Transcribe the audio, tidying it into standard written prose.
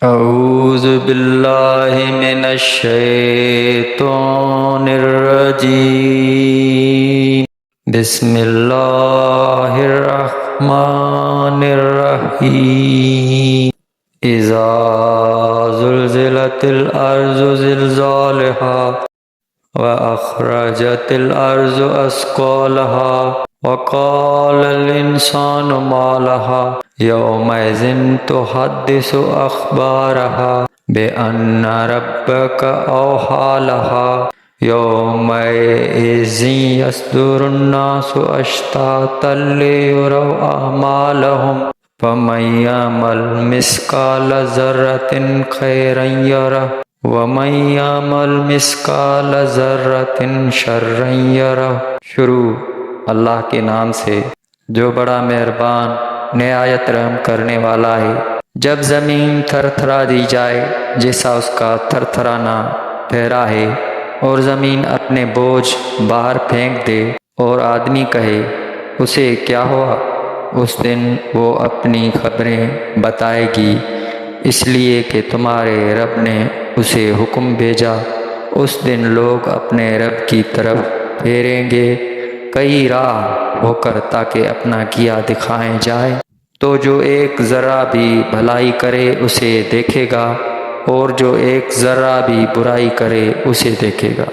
اعوذ باللہ من الشیطان الرجیم بسم اللہ الرحمن الرحیم اذا زلزلت الارض زلزالها واخرجت الارض اثقالها وقال الانسان ما لها یومئذ تحدث اخبارها بان ربك اوحى لها یومئذ یصدر الناس اشتاتا لیروا اعمالهم فمن یعمل مثقال ذرة خیرا یرہ ومن یعمل مثقال ذرة شرا یرہ۔ شروع اللہ کے نام سے جو بڑا مہربان نہایت رحم کرنے والا ہے۔ جب زمین تھر تھرا دی جائے جیسا اس کا تھر تھرانا ٹھہرا ہے، اور زمین اپنے بوجھ باہر پھینک دے اور آدمی کہے اسے کیا ہوا، اس دن وہ اپنی خبریں بتائے گی، اس لیے کہ تمہارے رب نے اسے حکم بھیجا۔ اس دن لوگ اپنے رب کی طرف پھیریں گے کئی راہ ہو کر تاکہ اپنا کیا دکھائیں جائے۔ تو جو ایک ذرہ بھی بھلائی کرے اسے دیکھے گا، اور جو ایک ذرہ بھی برائی کرے اسے دیکھے گا۔